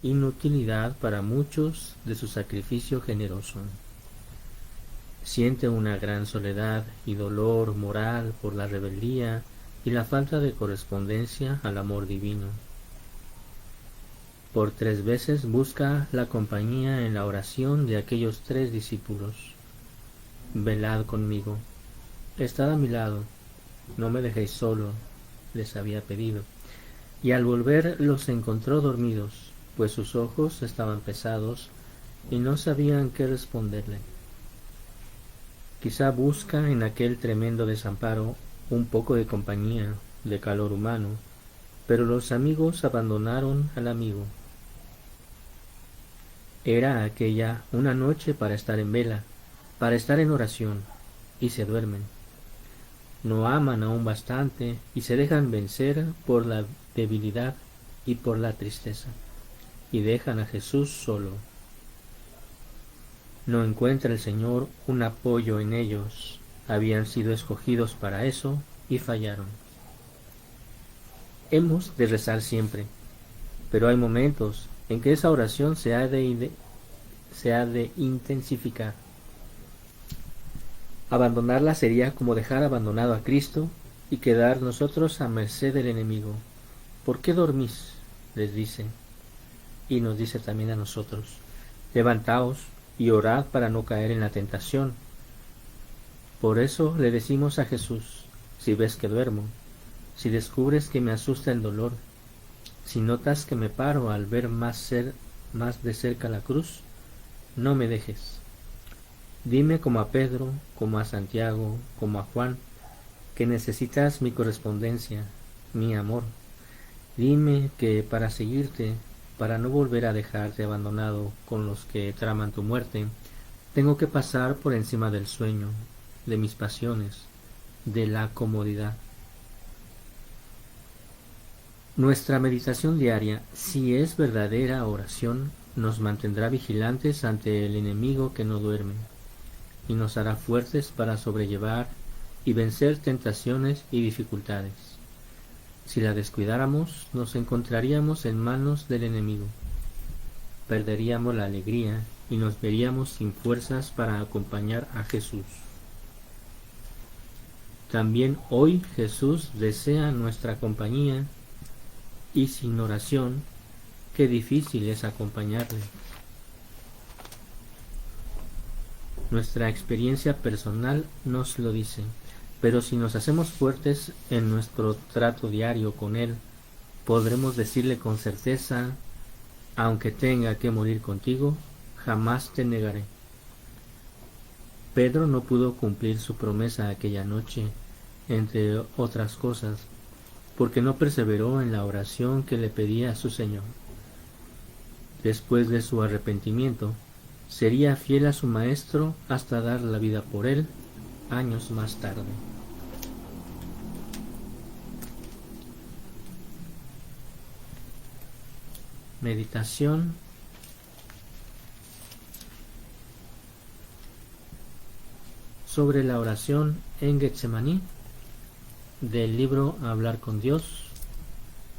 inutilidad para muchos de su sacrificio generoso. Siente una gran soledad y dolor moral por la rebeldía y la falta de correspondencia al amor divino. Por 3 veces busca la compañía en la oración de aquellos 3 discípulos. Velad conmigo, estad a mi lado, no me dejéis solo, les había pedido. Y al volver los encontró dormidos, pues sus ojos estaban pesados y no sabían qué responderle. Quizá busca en aquel tremendo desamparo un poco de compañía, de calor humano, pero los amigos abandonaron al amigo. Era aquella una noche para estar en vela, para estar en oración, y se duermen. No aman aún bastante y se dejan vencer por la debilidad y por la tristeza, y dejan a Jesús solo. No encuentra el Señor un apoyo en ellos. Habían sido escogidos para eso y fallaron. Hemos de rezar siempre, pero hay momentos en que esa oración se ha de intensificar. Abandonarla sería como dejar abandonado a Cristo y quedar nosotros a merced del enemigo. ¿Por qué dormís?, les dice, y nos dice también a nosotros: levantaos y orad para no caer en la tentación. Por eso le decimos a Jesús: si ves que duermo, si descubres que me asusta el dolor, si notas que me paro al ver más de cerca la cruz, no me dejes. Dime, como a Pedro, como a Santiago, como a Juan, que necesitas mi correspondencia, mi amor. Dime que para seguirte, para no volver a dejarte abandonado con los que traman tu muerte, tengo que pasar por encima del sueño, de mis pasiones, de la comodidad. Nuestra meditación diaria, si es verdadera oración, nos mantendrá vigilantes ante el enemigo que no duerme, y nos hará fuertes para sobrellevar y vencer tentaciones y dificultades. Si la descuidáramos, nos encontraríamos en manos del enemigo, perderíamos la alegría y nos veríamos sin fuerzas para acompañar a Jesús. También hoy Jesús desea nuestra compañía, y sin oración, qué difícil es acompañarle. Nuestra experiencia personal nos lo dice, pero si nos hacemos fuertes en nuestro trato diario con Él, podremos decirle con certeza: aunque tenga que morir contigo, jamás te negaré. Pedro no pudo cumplir su promesa aquella noche, entre otras cosas, porque no perseveró en la oración que le pedía a su Señor. Después de su arrepentimiento, sería fiel a su Maestro hasta dar la vida por él años más tarde. Meditación sobre la oración en Getsemaní, del libro Hablar con Dios,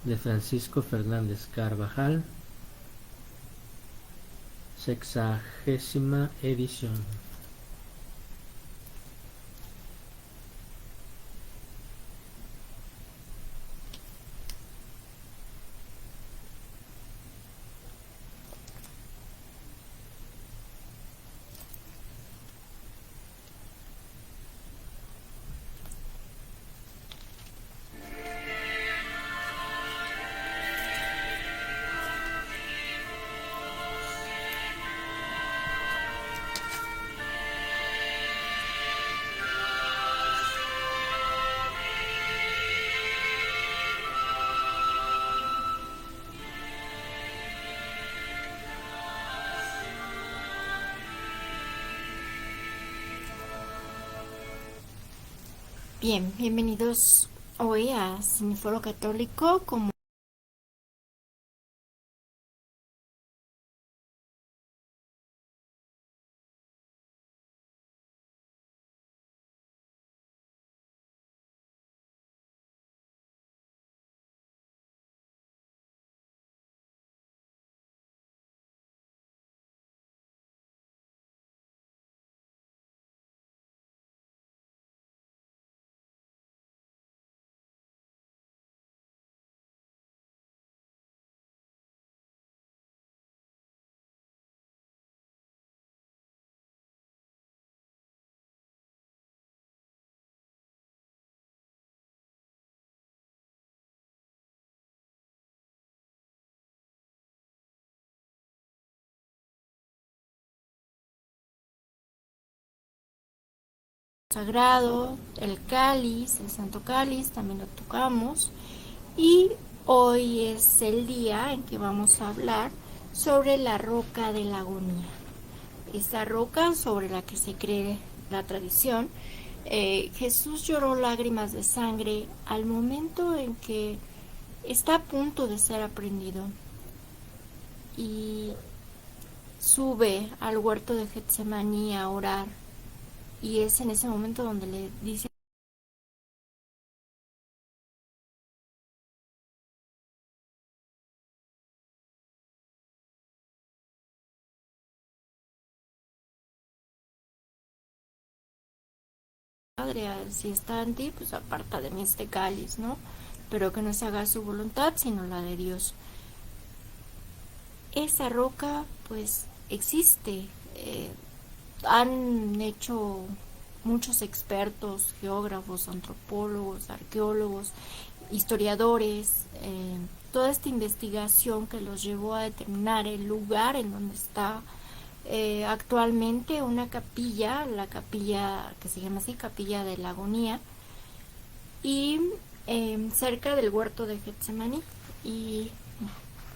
de Francisco Fernández Carvajal, 60ª edición. Bien, bienvenidos hoy a Semiforo Católico. Como sagrado, el cáliz, el Santo Cáliz, también lo tocamos. Y hoy es el día en que vamos a hablar sobre la roca de la agonía. Esta roca sobre la que se cree la tradición. Jesús lloró lágrimas de sangre al momento en que está a punto de ser aprehendido y sube al huerto de Getsemaní a orar, y es en ese momento donde le dice Padre, si está en ti, pues aparta de mí este cáliz, ¿no? Pero que no se haga su voluntad, sino la de Dios. Esa roca, pues, existe. Han hecho muchos expertos, geógrafos, antropólogos, arqueólogos, historiadores, toda esta investigación que los llevó a determinar el lugar en donde está actualmente una capilla, la capilla que se llama así, Capilla de la Agonía, y cerca del huerto de Getsemaní. Y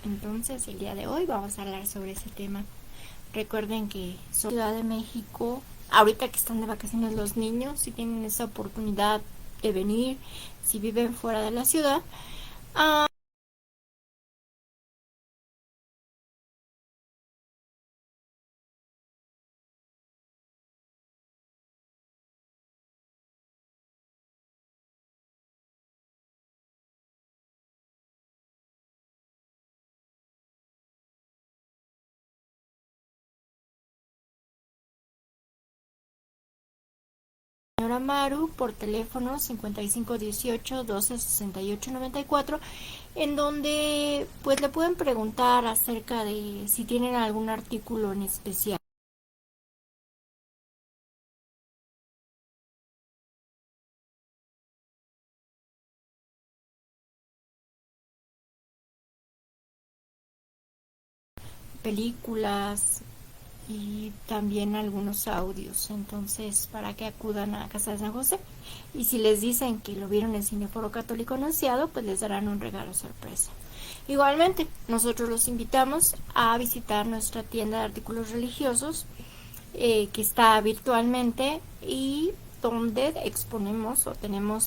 entonces el día de hoy vamos a hablar sobre ese tema. Recuerden que soy Ciudad de México, ahorita que están de vacaciones los niños, si tienen esa oportunidad de venir, si viven fuera de la ciudad, señora Maru por teléfono 5518-1268-94, en donde pues le pueden preguntar acerca de si tienen algún artículo en especial. Películas y también algunos audios, entonces para que acudan a Casa de San José, y si les dicen que lo vieron en Cineforo Católico Anunciado, pues les darán un regalo sorpresa. Igualmente, nosotros los invitamos a visitar nuestra tienda de artículos religiosos, que está virtualmente y donde exponemos o tenemos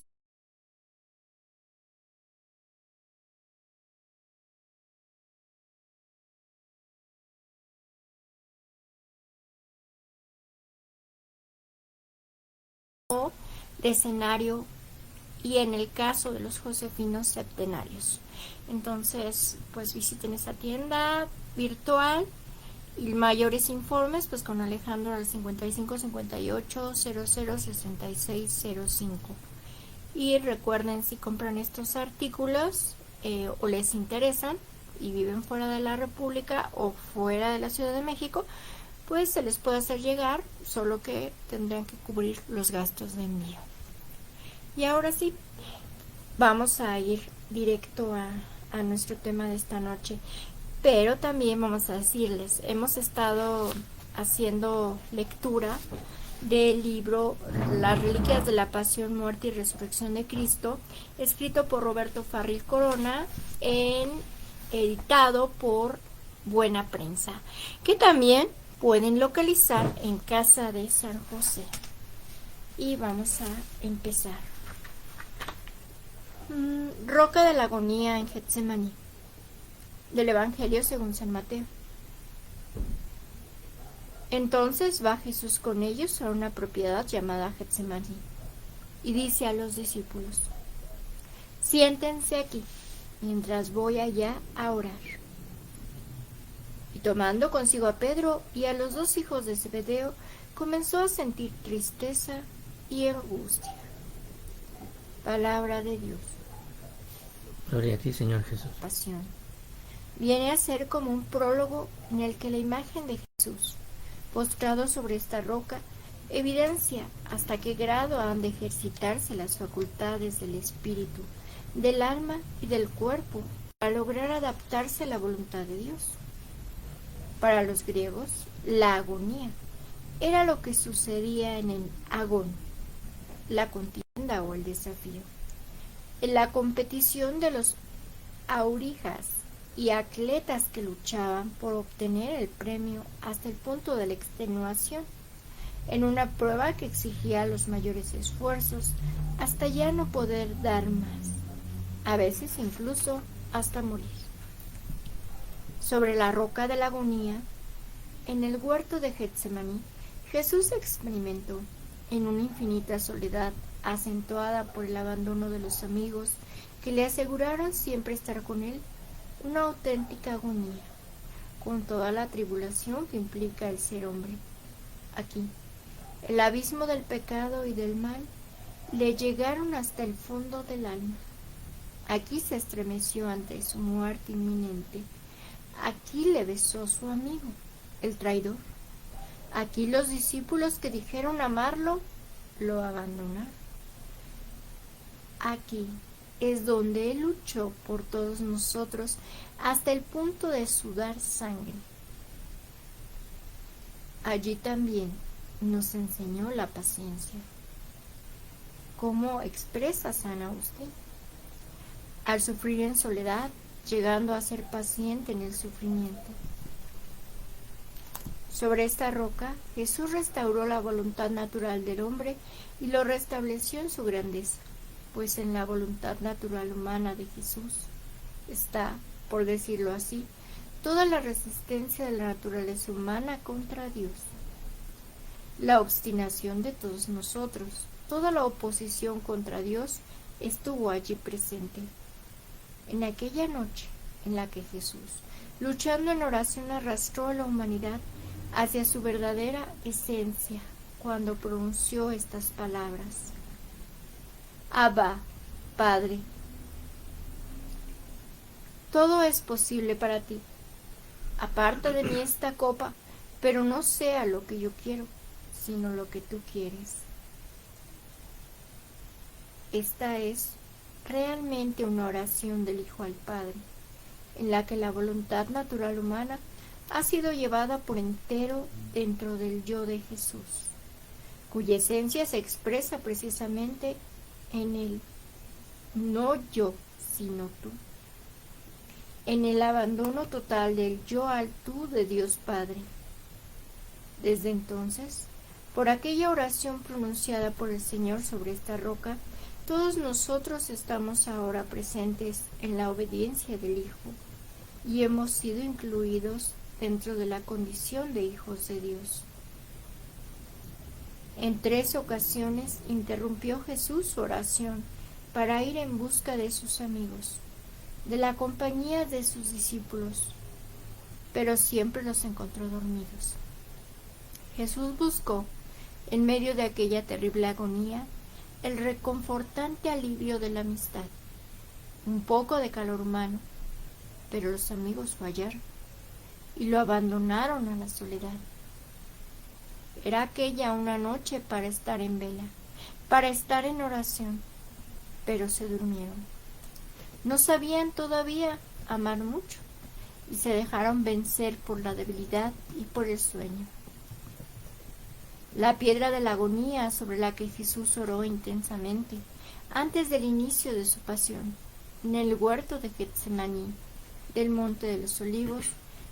de escenario, y en el caso de los josefinos septenarios. Entonces, pues visiten esta tienda virtual y mayores informes pues con Alejandro al 5558-006605. Y recuerden, si compran estos artículos o les interesan y viven fuera de la República o fuera de la Ciudad de México, pues se les puede hacer llegar, solo que tendrán que cubrir los gastos de envío. Y ahora sí, vamos a ir directo a nuestro tema de esta noche. Pero también vamos a decirles, hemos estado haciendo lectura del libro Las Reliquias de la Pasión, Muerte y Resurrección de Cristo, escrito por Roberto Farril Corona, editado por Buena Prensa, que también pueden localizar en Casa de San José. Y vamos a empezar. Roca de la Agonía en Getsemaní, del Evangelio según San Mateo. Entonces va Jesús con ellos a una propiedad llamada Getsemaní y dice a los discípulos: siéntense aquí mientras voy allá a orar. Y tomando consigo a Pedro y a los dos hijos de Zebedeo, comenzó a sentir tristeza y angustia. Palabra de Dios. Gloria a ti, Señor Jesús. Pasión. Viene a ser como un prólogo en el que la imagen de Jesús, postrado sobre esta roca, evidencia hasta qué grado han de ejercitarse las facultades del espíritu, del alma y del cuerpo para lograr adaptarse a la voluntad de Dios. Para los griegos, la agonía era lo que sucedía en el agón, la contienda o el desafío. En la competición de los aurigas y atletas que luchaban por obtener el premio hasta el punto de la extenuación, en una prueba que exigía los mayores esfuerzos hasta ya no poder dar más, a veces incluso hasta morir. Sobre la roca de la agonía, en el huerto de Getsemaní, Jesús experimentó, en una infinita soledad acentuada por el abandono de los amigos que le aseguraron siempre estar con él, una auténtica agonía, con toda la tribulación que implica el ser hombre. Aquí, el abismo del pecado y del mal le llegaron hasta el fondo del alma. Aquí se estremeció ante su muerte inminente. Aquí le besó su amigo, el traidor. Aquí los discípulos que dijeron amarlo, lo abandonaron. Aquí es donde Él luchó por todos nosotros hasta el punto de sudar sangre. Allí también nos enseñó la paciencia. ¿Cómo expresa San Agustín? Al sufrir en soledad, llegando a ser paciente en el sufrimiento. Sobre esta roca, Jesús restauró la voluntad natural del hombre y lo restableció en su grandeza, pues en la voluntad natural humana de Jesús está, por decirlo así, toda la resistencia de la naturaleza humana contra Dios. La obstinación de todos nosotros, toda la oposición contra Dios estuvo allí presente. En aquella noche en la que Jesús, luchando en oración, arrastró a la humanidad hacia su verdadera esencia, cuando pronunció estas palabras: Abba, Padre, todo es posible para ti. Aparta de mí esta copa, pero no sea lo que yo quiero, sino lo que tú quieres. Esta es realmente una oración del Hijo al Padre, en la que la voluntad natural humana ha sido llevada por entero dentro del yo de Jesús, cuya esencia se expresa precisamente en el no yo, sino tú, en el abandono total del yo al tú de Dios Padre. Desde entonces, por aquella oración pronunciada por el Señor sobre esta roca, todos nosotros estamos ahora presentes en la obediencia del Hijo y hemos sido incluidos dentro de la condición de hijos de Dios. En 3 ocasiones interrumpió Jesús su oración para ir en busca de sus amigos, de la compañía de sus discípulos, pero siempre los encontró dormidos. Jesús buscó, en medio de aquella terrible agonía, el reconfortante alivio de la amistad, un poco de calor humano, pero los amigos fallaron y lo abandonaron a la soledad. Era aquella una noche para estar en vela, para estar en oración, pero se durmieron. No sabían todavía amar mucho y se dejaron vencer por la debilidad y por el sueño. La piedra de la agonía sobre la que Jesús oró intensamente antes del inicio de su pasión, en el huerto de Getsemaní, del Monte de los Olivos,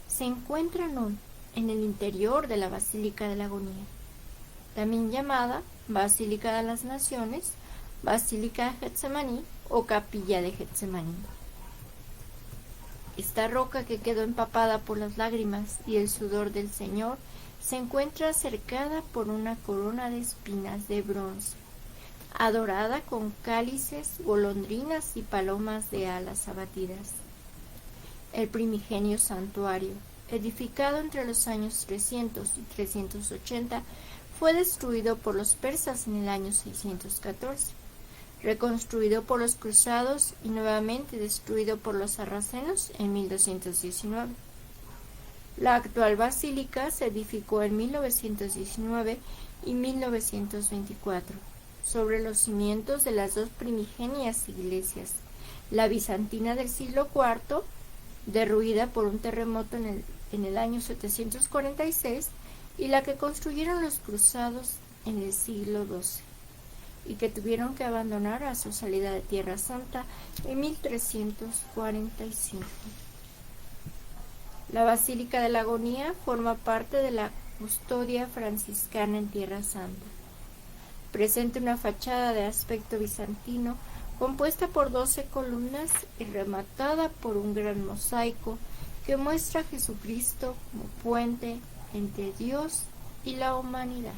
se encuentran hoy en el interior de la Basílica de la Agonía, también llamada Basílica de las Naciones, Basílica de Getsemaní o Capilla de Getsemaní. Esta roca, que quedó empapada por las lágrimas y el sudor del Señor, se encuentra cercada por una corona de espinas de bronce, adorada con cálices, golondrinas y palomas de alas abatidas. El primigenio santuario, edificado entre los años 300 y 380, fue destruido por los persas en el año 614, reconstruido por los cruzados y nuevamente destruido por los sarracenos en 1219. La actual basílica se edificó en 1919 y 1924, sobre los cimientos de las dos primigenias iglesias, la bizantina del siglo IV, derruida por un terremoto en el año 746, y la que construyeron los cruzados en el siglo XII. y que tuvieron que abandonar a su salida de Tierra Santa en 1345. La Basílica de la Agonía forma parte de la custodia franciscana en Tierra Santa. Presenta una fachada de aspecto bizantino compuesta por 12 columnas y rematada por un gran mosaico que muestra a Jesucristo como puente entre Dios y la humanidad.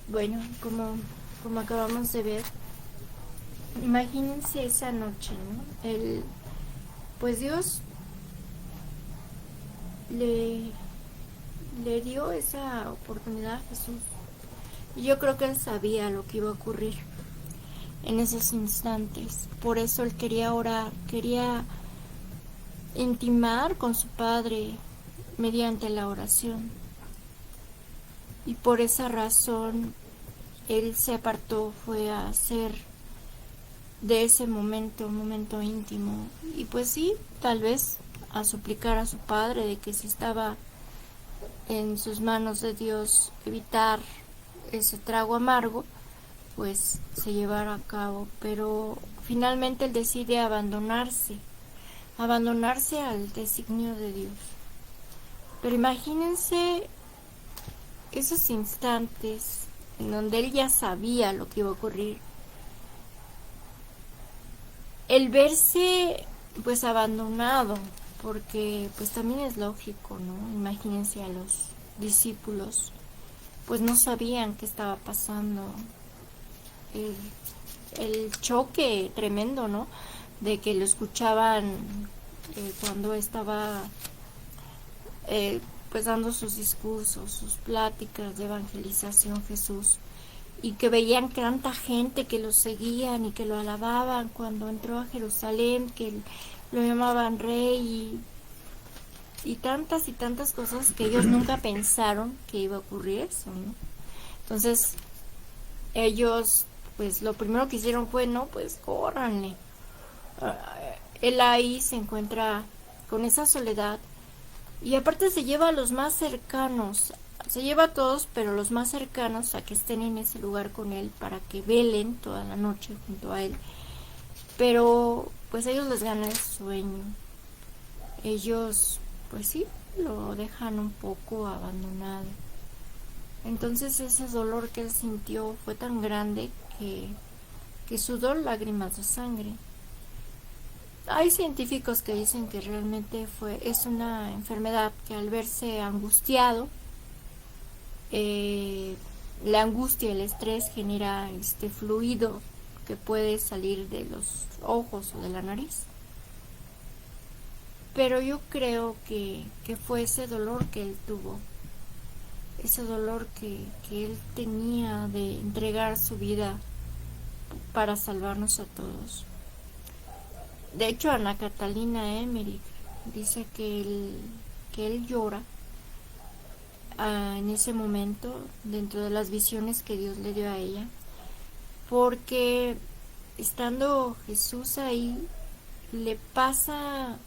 Bueno, como acabamos de ver, imagínense esa noche, ¿no? Pues Dios le dio esa oportunidad a Jesús. Y yo creo que él sabía lo que iba a ocurrir en esos instantes. Por eso él quería orar, quería intimar con su Padre mediante la oración. Y por esa razón él se apartó, fue a hacer de ese momento un momento íntimo. Y pues sí, tal vez a suplicar a su Padre de que si estaba en sus manos de Dios evitar ese trago amargo, pues se llevara a cabo. Pero finalmente él decide abandonarse al designio de Dios. Pero imagínense esos instantes en donde él ya sabía lo que iba a ocurrir, el verse pues abandonado, porque pues también es lógico, ¿no? Imagínense a los discípulos, pues no sabían qué estaba pasando, el choque tremendo, ¿no? De que lo escuchaban cuando estaba pues dando sus discursos, sus pláticas de evangelización Jesús, y que veían tanta gente que lo seguían y que lo alababan cuando entró a Jerusalén, que lo llamaban rey y tantas cosas que ellos nunca pensaron que iba a ocurrir eso, ¿no? Entonces ellos pues lo primero que hicieron fue, no, pues córranle. Él ahí se encuentra con esa soledad y aparte se lleva a los más cercanos, se lleva a todos, pero los más cercanos a que estén en ese lugar con él para que velen toda la noche junto a él. Pero pues a ellos les gana el sueño. Ellos pues sí, lo dejan un poco abandonado. Entonces ese dolor que él sintió fue tan grande que sudó lágrimas de sangre. Hay científicos que dicen que realmente es una enfermedad que al verse angustiado, la angustia, el estrés genera este fluido que puede salir de los ojos o de la nariz. Pero yo creo que fue ese dolor que él tuvo, ese dolor que él tenía de entregar su vida para salvarnos a todos. De hecho, Ana Catalina Emmerich dice que él llora en ese momento dentro de las visiones que Dios le dio a ella, porque estando Jesús ahí le pasa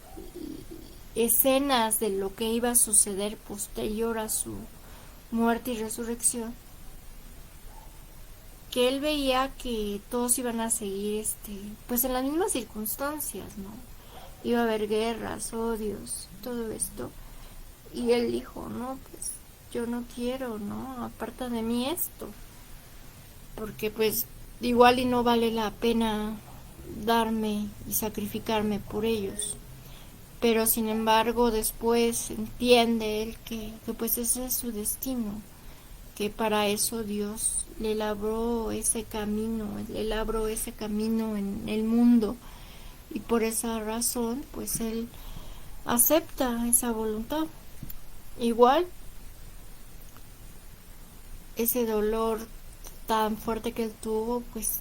escenas de lo que iba a suceder posterior a su muerte y resurrección, que él veía que todos iban a seguir pues en las mismas circunstancias, ¿no? Iba a haber guerras, odios, todo esto, y él dijo, no, pues yo no quiero, ¿no? Aparta de mí esto, porque pues igual y no vale la pena darme y sacrificarme por ellos. Pero sin embargo después entiende él que pues ese es su destino, que para eso Dios le labró ese camino en el mundo, y por esa razón pues él acepta esa voluntad. Igual ese dolor tan fuerte que él tuvo pues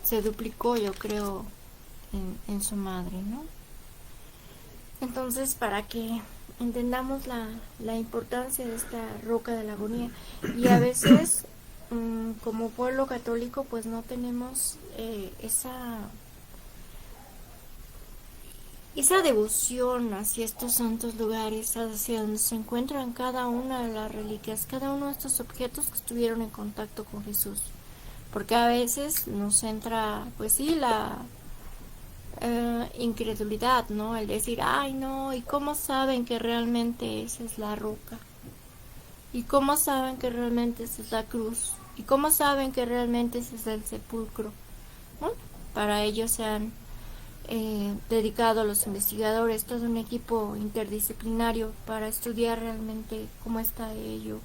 se duplicó, yo creo, en su madre, ¿no? Entonces, para que entendamos la importancia de esta roca de la agonía, y a veces como pueblo católico pues no tenemos esa esa devoción hacia estos santos lugares, hacia donde se encuentran cada una de las reliquias, cada uno de estos objetos que estuvieron en contacto con Jesús. Porque a veces nos entra, pues sí, la incredulidad, ¿no? El decir, ay, no, ¿y cómo saben que realmente esa es la roca? ¿Y cómo saben que realmente esa es la cruz? ¿Y cómo saben que realmente ese es el sepulcro? Bueno, para ello se han dedicado a los investigadores todo un equipo interdisciplinario para estudiar realmente cómo está ello.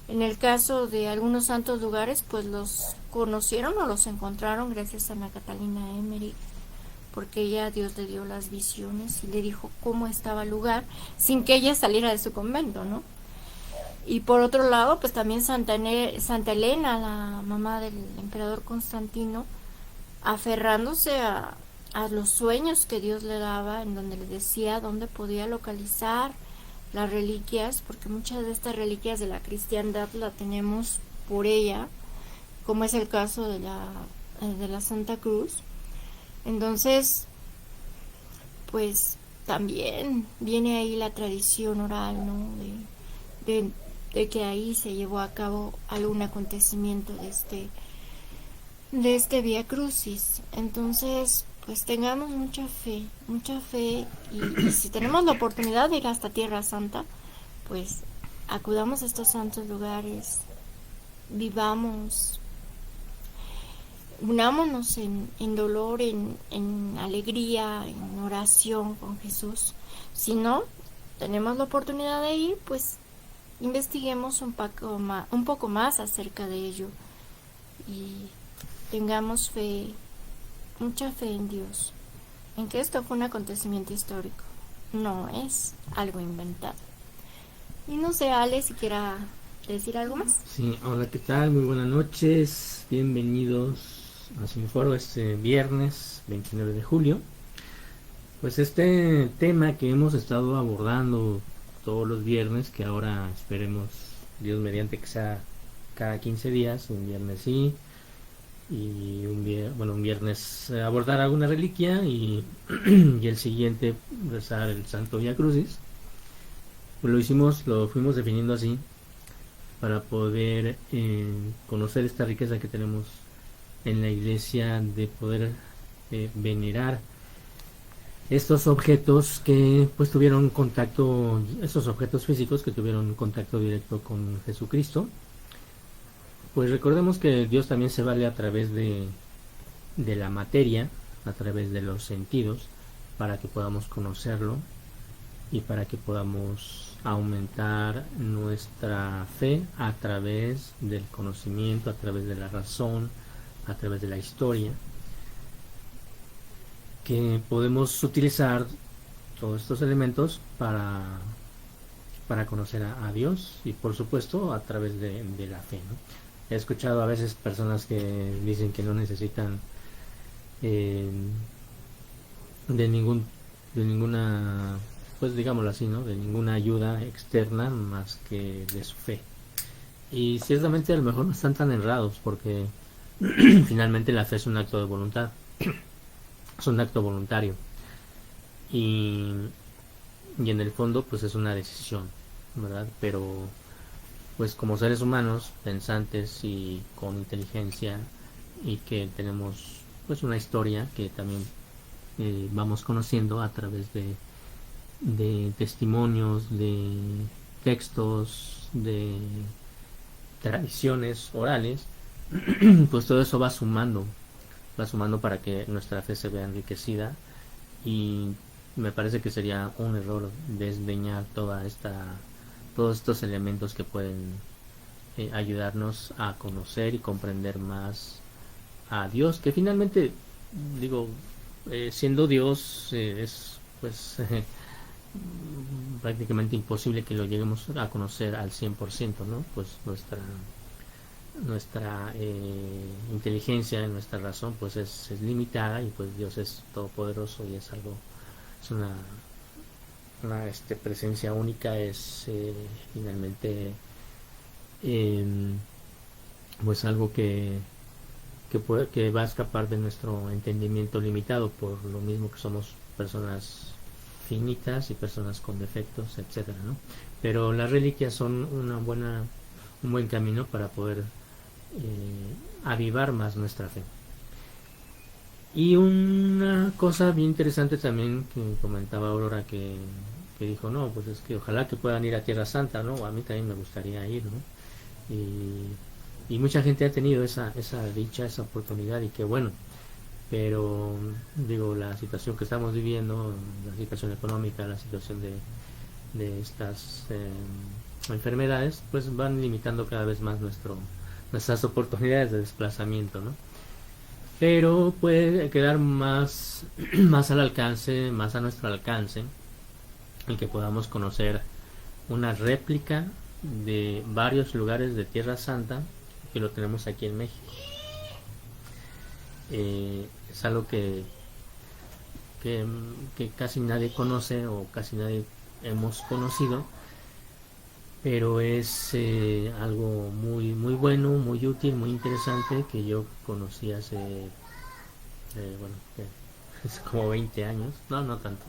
En el caso de algunos santos lugares, pues los conocieron o los encontraron gracias a Ana Catalina Emmerich, porque ella, Dios le dio las visiones y le dijo cómo estaba el lugar sin que ella saliera de su convento, ¿no? Y por otro lado, pues también Santa Elena, la mamá del emperador Constantino, aferrándose a los sueños que Dios le daba, en donde le decía dónde podía localizar las reliquias, porque muchas de estas reliquias de la cristiandad la tenemos por ella, como es el caso de la Santa Cruz. Entonces, pues también viene ahí la tradición oral, ¿no? De que ahí se llevó a cabo algún acontecimiento de este Vía Crucis. Entonces, pues tengamos mucha fe y si tenemos la oportunidad de ir hasta Tierra Santa, pues acudamos a estos santos lugares, vivamos, unámonos en dolor, en alegría, en oración con Jesús. Si no tenemos la oportunidad de ir, pues investiguemos un poco más acerca de ello y tengamos fe, mucha fe en Dios, en que esto fue un acontecimiento histórico, no es algo inventado. Y no sé, Ale, si quiera decir algo más. Sí, hola, ¿qué tal? Muy buenas noches, bienvenidos a su foro este viernes 29 de julio. Pues este tema que hemos estado abordando todos los viernes, que ahora esperemos Dios mediante que sea cada 15 días, un viernes sí, y un viernes abordar alguna reliquia y, y el siguiente rezar el Santo Vía Crucis. Pues lo fuimos definiendo así para poder conocer esta riqueza que tenemos en la iglesia, de poder venerar estos objetos que pues tuvieron contacto, estos objetos físicos que tuvieron contacto directo con Jesucristo. Pues recordemos que Dios también se vale a través de la materia, a través de los sentidos, para que podamos conocerlo y para que podamos aumentar nuestra fe a través del conocimiento, a través de la razón, a través de la historia, que podemos utilizar todos estos elementos para conocer a Dios y por supuesto a través de la fe, ¿no? He escuchado a veces personas que dicen que no necesitan de ninguna, pues digámoslo así, ¿no? De ninguna ayuda externa más que de su fe. Y ciertamente a lo mejor no están tan errados, porque finalmente la fe es un acto de voluntad, es un acto voluntario y en el fondo pues es una decisión, ¿verdad? Pero pues como seres humanos pensantes y con inteligencia, y que tenemos pues una historia que también vamos conociendo a través de testimonios, de textos, de tradiciones orales, pues todo eso va sumando para que nuestra fe se vea enriquecida. Y me parece que sería un error desdeñar todos estos elementos que pueden ayudarnos a conocer y comprender más a Dios, que finalmente, digo, siendo Dios, es pues prácticamente imposible que lo lleguemos a conocer al 100%, ¿no? Pues nuestra inteligencia, nuestra razón pues es limitada, y pues Dios es todopoderoso y es una presencia única, es finalmente pues algo que que va a escapar de nuestro entendimiento limitado, por lo mismo que somos personas finitas y personas con defectos, etcétera, ¿no? Pero las reliquias son un buen camino para poder avivar más nuestra fe. Y una cosa bien interesante también que comentaba Aurora, que dijo, no, pues es que ojalá que puedan ir a Tierra Santa, ¿no? A mí también me gustaría ir, ¿no? Y mucha gente ha tenido esa dicha, esa oportunidad, y que bueno, pero digo, la situación que estamos viviendo, la situación económica, la situación de estas enfermedades, pues van limitando cada vez más nuestras oportunidades de desplazamiento, ¿no? Pero puede quedar más, más al alcance, más a nuestro alcance, el que podamos conocer una réplica de varios lugares de Tierra Santa, que lo tenemos aquí en México. Es algo que casi nadie conoce, o casi nadie hemos conocido, pero es algo muy muy bueno, muy útil, muy interesante, que yo conocí hace bueno, es como 20 años, no tanto,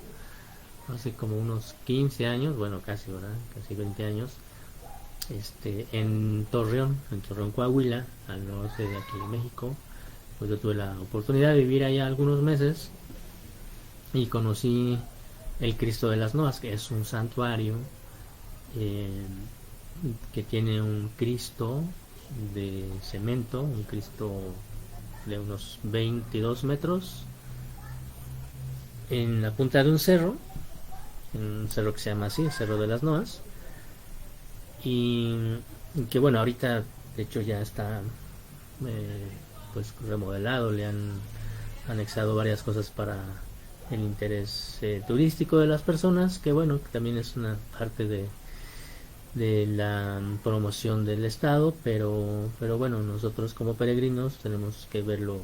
hace como unos 15 años, bueno, casi, ¿verdad? Casi 20 años, en Torreón, Coahuila, al norte de aquí de México. Pues yo tuve la oportunidad de vivir allá algunos meses y conocí el Cristo de las Noas, que es un santuario que tiene un Cristo de cemento, un Cristo de unos 22 metros en la punta de un cerro que se llama así, el Cerro de las Noas, y que bueno, ahorita de hecho ya está pues remodelado, le han anexado varias cosas para el interés turístico de las personas, que bueno, que también es una parte de la promoción del estado, pero bueno, nosotros como peregrinos tenemos que verlo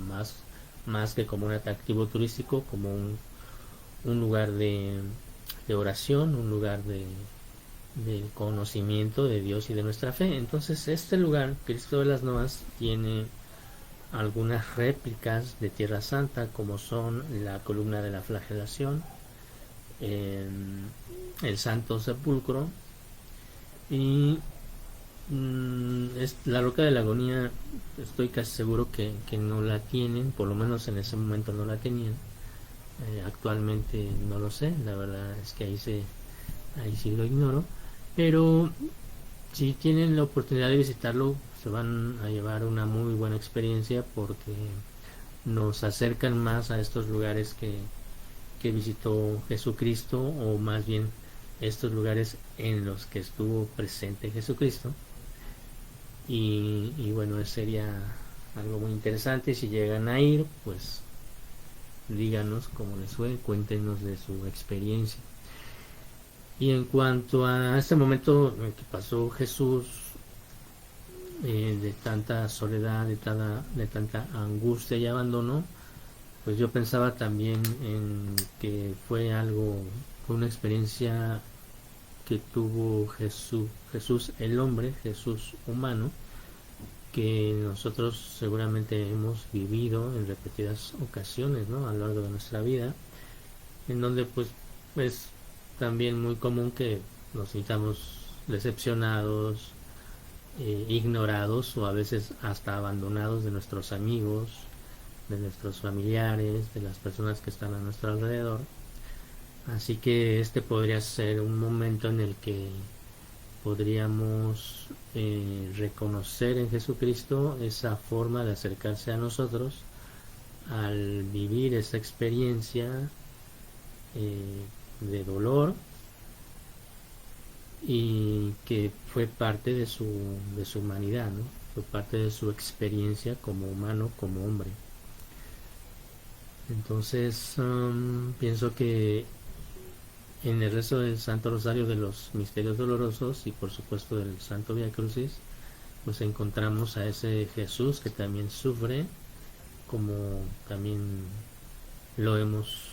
más que como un atractivo turístico, como un lugar de oración, un lugar de conocimiento de Dios y de nuestra fe. Entonces este lugar, Cristo de las Noas, tiene algunas réplicas de Tierra Santa, como son la columna de la flagelación, el Santo Sepulcro, y la roca de la agonía. Estoy casi seguro que no la tienen, por lo menos en ese momento no la tenían. Actualmente no lo sé, la verdad es que ahí sí lo ignoro, pero si tienen la oportunidad de visitarlo, se van a llevar una muy buena experiencia, porque nos acercan más a estos lugares que visitó Jesucristo, o más bien estos lugares en los que estuvo presente Jesucristo. Y bueno, sería algo muy interesante. Si llegan a ir, pues díganos cómo les fue, cuéntenos de su experiencia. Y en cuanto a este momento en que pasó Jesús, de tanta soledad, de tanta angustia y abandono, pues yo pensaba también en que fue una experiencia que tuvo Jesús el hombre, Jesús humano, que nosotros seguramente hemos vivido en repetidas ocasiones, ¿no?, a lo largo de nuestra vida, en donde pues es también muy común que nos sintamos decepcionados, ignorados, o a veces hasta abandonados de nuestros amigos, de nuestros familiares, de las personas que están a nuestro alrededor. Así que este podría ser un momento en el que podríamos reconocer en Jesucristo esa forma de acercarse a nosotros al vivir esa experiencia de dolor, y que fue parte de su humanidad, ¿no? Fue parte de su experiencia como humano, como hombre. Entonces pienso que en el resto del Santo Rosario, de los Misterios Dolorosos, y por supuesto del Santo Vía Crucis, pues encontramos a ese Jesús que también sufre, como también lo hemos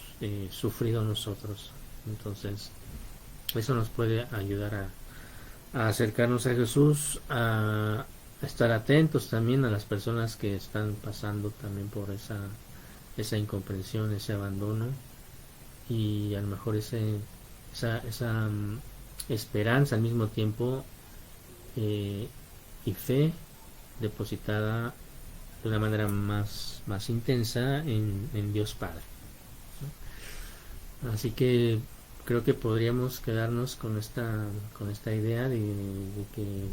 sufrido nosotros. Entonces eso nos puede ayudar a acercarnos a Jesús, a estar atentos también a las personas que están pasando también por esa incomprensión, ese abandono, y a lo mejor esa esperanza al mismo tiempo, eh, y fe depositada de una manera más intensa en Dios Padre. Así que creo que podríamos quedarnos con esta idea de que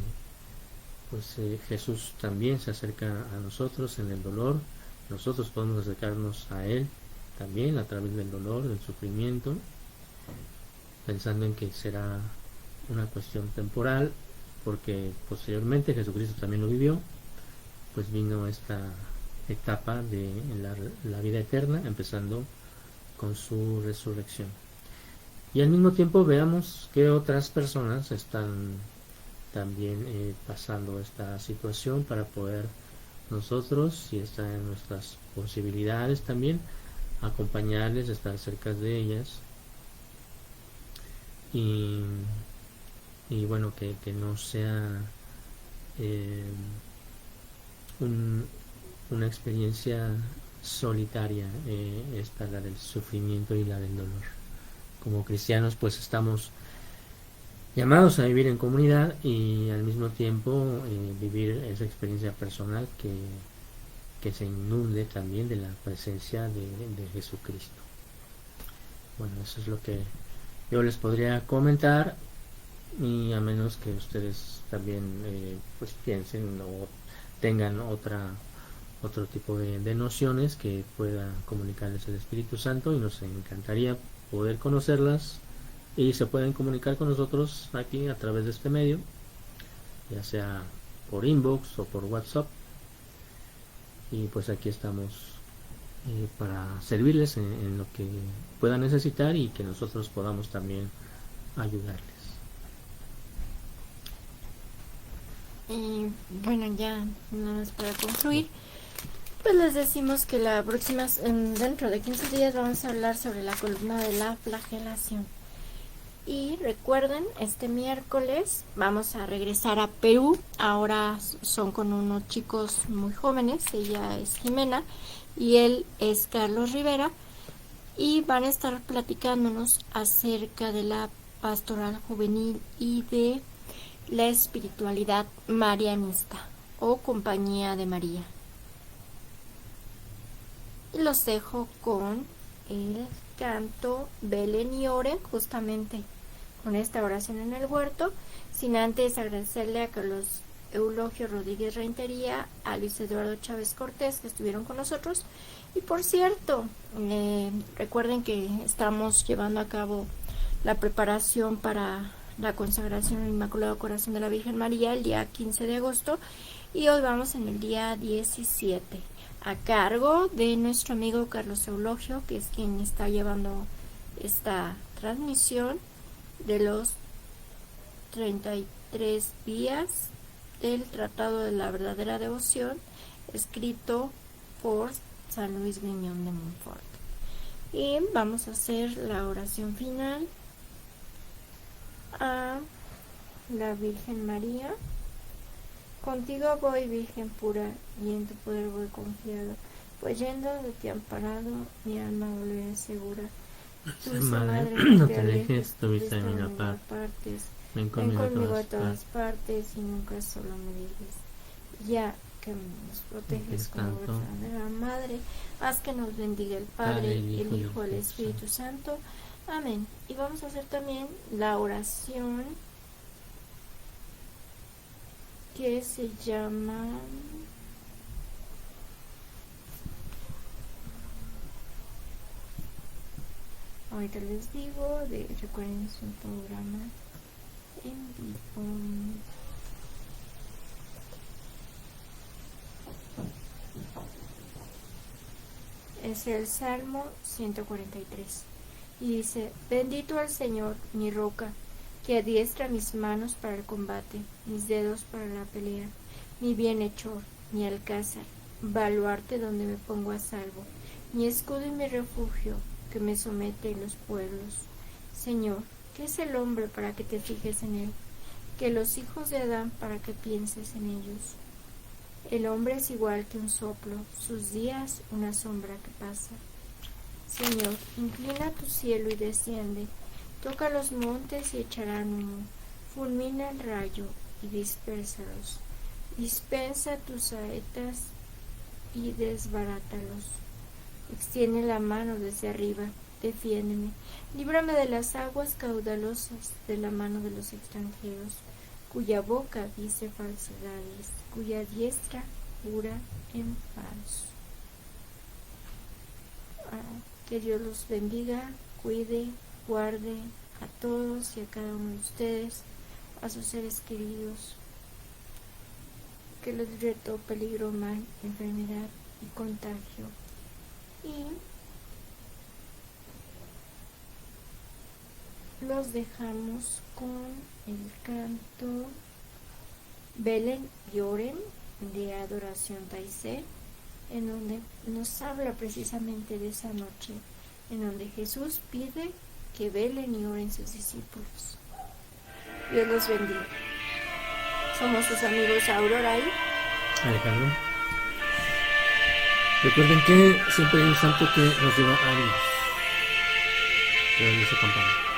pues Jesús también se acerca a nosotros en el dolor. Nosotros podemos acercarnos a Él también a través del dolor, del sufrimiento, pensando en que será una cuestión temporal, porque posteriormente Jesucristo también lo vivió. Pues vino esta etapa de la vida eterna, empezando con su resurrección. Y al mismo tiempo veamos que otras personas están también pasando esta situación, para poder nosotros, si está en nuestras posibilidades también, acompañarles, estar cerca de ellas, y, bueno, que no sea eh, una experiencia solitaria, esta, la del sufrimiento y la del dolor. Como cristianos pues estamos llamados a vivir en comunidad, y al mismo tiempo vivir esa experiencia personal que se inunde también de la presencia de Jesucristo. Bueno, eso es lo que yo les podría comentar, y a menos que ustedes también pues piensen o tengan otro tipo de nociones que pueda comunicarles el Espíritu Santo, y nos encantaría poder conocerlas, y se pueden comunicar con nosotros aquí a través de este medio, ya sea por inbox o por WhatsApp, y pues aquí estamos para servirles en lo que puedan necesitar, y que nosotros podamos también ayudarles. Y bueno, ya nada más para concluir, pues les decimos que dentro de 15 días vamos a hablar sobre la columna de la flagelación. Y recuerden, este miércoles vamos a regresar a Perú. Ahora son con unos chicos muy jóvenes. Ella es Jimena y él es Carlos Rivera. Y van a estar platicándonos acerca de la pastoral juvenil y de la espiritualidad marianista o Compañía de María. Y los dejo con el canto Belén y Oren, justamente con esta oración en el huerto, sin antes agradecerle a Carlos Eulogio Rodríguez Rentería, a Luis Eduardo Chávez Cortés, que estuvieron con nosotros. Y por cierto, recuerden que estamos llevando a cabo la preparación para la consagración al Inmaculado Corazón de la Virgen María el día 15 de agosto, y hoy vamos en el día 17, a cargo de nuestro amigo Carlos Eulogio, que es quien está llevando esta transmisión de los 33 días del Tratado de la Verdadera Devoción, escrito por San Luis Griñón de Montfort. Y vamos a hacer la oración final a la Virgen María. Contigo voy, Virgen pura, y en tu poder voy confiado, pues yendo de ti amparado, mi alma volverá segura. Dulce Madre, no te alejes, tu vista de mí no apartes. Ven conmigo a todas partes, y nunca solo me dejes. Ya que nos proteges como verdadera Madre, haz que nos bendiga el Padre, el Hijo y el Espíritu Santo. Amén. Y vamos a hacer también la oración que se llama ahorita les digo, recuerden, es un programa en vivo. Es el Salmo 143 y dice: bendito al Señor, mi roca, que adiestra mis manos para el combate, mis dedos para la pelea, mi bienhechor, mi alcázar, baluarte donde me pongo a salvo, mi escudo y mi refugio, que me somete en los pueblos. Señor, ¿qué es el hombre para que te fijes en él? Que los hijos de Adán para que pienses en ellos. El hombre es igual que un soplo, sus días una sombra que pasa. Señor, inclina tu cielo y desciende, toca los montes y echarán humo, fulmina el rayo y dispérsalos, dispensa tus saetas y desbarátalos. Extiende la mano desde arriba, defiéndeme, líbrame de las aguas caudalosas, de la mano de los extranjeros, cuya boca dice falsedades, cuya diestra jura en falso. Que Dios los bendiga, cuide, guarde a todos y a cada uno de ustedes, a sus seres queridos, que los libre de todo peligro, mal, enfermedad y contagio. Y los dejamos con el canto Velen y oren de Adoración Taizé, en donde nos habla precisamente de esa noche, en donde Jesús pide que velen y oren sus discípulos. Dios los bendiga. Somos sus amigos Aurora y Alejandro. Recuerden que siempre hay un santo que nos lleva a Dios. Que Dios les acompañe.